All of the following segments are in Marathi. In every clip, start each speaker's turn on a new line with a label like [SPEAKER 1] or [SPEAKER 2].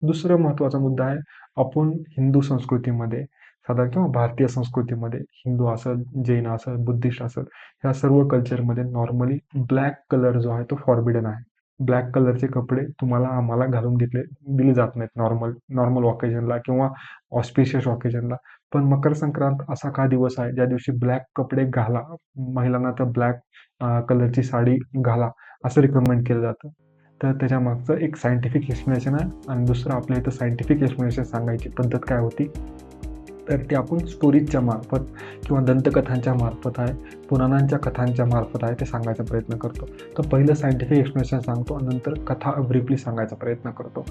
[SPEAKER 1] दुसरं महत्त्वाचा मुद्दा आहे, आपण हिंदू संस्कृतीमध्ये साधारण किंवा भारतीय संस्कृतीमध्ये हिंदू असेल, जैन असेल, बुद्धिस्ट असेल, ह्या सर्व कल्चरमध्ये नॉर्मली ब्लॅक कलर जो आहे तो फॉरबिडन आहे. ब्लॅक कलरचे कपडे तुम्हाला आम्हाला घालून दिले जात नाहीत नॉर्मल नॉर्मल ऑकेजनला किंवा ऑस्पिशियस ऑकेजनला. पण मकर संक्रांत असा का दिवस आहे ज्या दिवशी ब्लॅक कपडे घाला, महिलांना तर ब्लॅक कलरची साडी घाला असं रिकमेंड केलं जातं. तर त्याच्या मागचं एक सायंटिफिक एक्सप्लेनेशन आहे. आणि दुसरं आपल्या इथं सायंटिफिक एक्सप्लेनेशन सांगायची पद्धत काय होती, तर ते आपण स्टोरीजच्या मार्फत किंवा दंतकथांच्या मार्फत आहे, पुराणांच्या कथांच्या मार्फत आहे ते सांगायचा प्रयत्न करतो. तर पहिलं सायंटिफिक एक्सप्लेनेशन सांगतो आणि नंतर कथा ब्रीफली सांगायचा प्रयत्न करतो.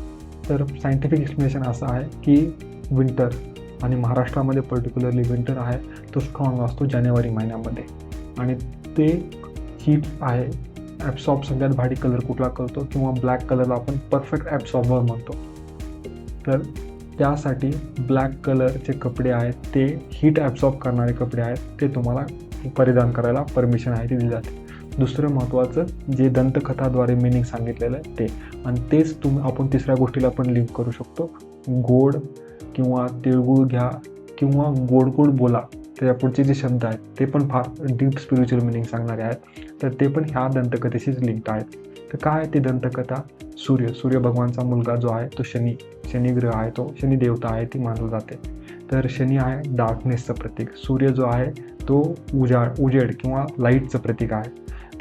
[SPEAKER 1] तर सायंटिफिक एक्सप्लेनेशन असं आहे की विंटर, आणि महाराष्ट्रामध्ये पर्टिक्युलरली विंटर आहे तो स्ट्रॉंग असतो जानेवारी महिन्यामध्ये. आणि ते हीट आहे, ॲब्सॉर्ब सगळ्यात भारी कलर कुठला करतो किंवा ब्लॅक कलरला आपण परफेक्ट ॲब्सॉर्बर म्हणतो. तर त्यासाठी ब्लॅक कलरचे कपडे आहेत ते हीट ॲब्सॉर्ब करणारे कपडे आहेत ते तुम्हाला परिधान करायला परमिशन आहे ती दिली जाते. दुसरं महत्त्वाचं जे दंतकथाद्वारे मिनिंग सांगितलेलं आहे ते, आणि तेच आपण तिसऱ्या गोष्टीला पण लिंक करू शकतो. गोड किंवा तिळगुळ घ्या किंवा गोड गोड बोला, त्याच्या पुढचे जे शब्द आहेत ते पण फार डीप स्पिरिच्युअल मिनिंग सांगणारे आहेत. तर ते पण ह्या दंतकथेशीच लिंक्ड आहेत. तर काय आहे ती दंतकथा? सूर्य भगवानचा मुलगा जो आहे तो शनी ग्रह आहे, तो शनी देवता आहे ती मानलं जाते. तर शनी आहे डार्कनेसचं प्रतीक, सूर्य जो आहे तो उजेड किंवा लाईटचं प्रतीक आहे.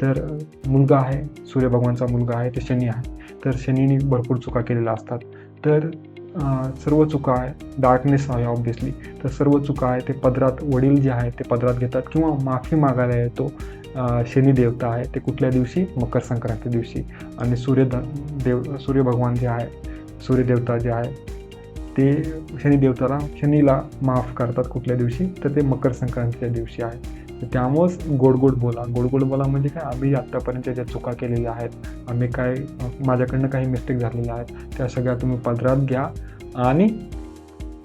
[SPEAKER 1] तर मुलगा आहे, सूर्य भगवानचा मुलगा आहे ते शनी आहे. तर शनीने भरपूर चुका केलेल्या असतात. तर सर्व चुका आहे, डार्कनेस आहे ऑब्व्हियसली, तर सर्व चुका आहे ते पदरात, वडील जे आहे ते पदरात घेतात किंवा माफी मागायला येतो शनी देवता आहे ते कुठल्या दिवशी? मकर संक्रांती दिवशी. आणि सूर्य भगवान जे आहे, सूर्यदेवता जे आहे ते शनीला माफ करतात कुठल्या दिवशी? तर ते मकर संक्रांतीच्या दिवशी आहे. तर त्यामुळंच गोड बोला म्हणजे काय? आम्ही आत्तापर्यंत ज्या चुका केलेल्या आहेत, माझ्याकडनं काही मिस्टेक झालेल्या आहेत, त्या सगळ्या तुम्ही पदरात घ्या आणि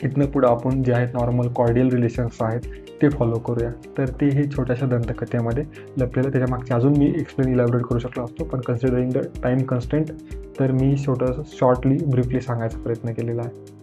[SPEAKER 1] इथनं पुढं आपण जे आहेत नॉर्मल कॉर्डियल रिलेशन्स आहेत ते फॉलो करूया. तर ते हे छोट्याशा दंतकथेमध्ये लपलेलं, त्याच्या मागचे अजून मी इलॅबोरेट करू शकलो असतो, पण कन्सिडरिंग द टाईम कन्स्टेंट तर मी शॉर्टली ब्रीफली सांगायचा प्रयत्न केलेला आहे.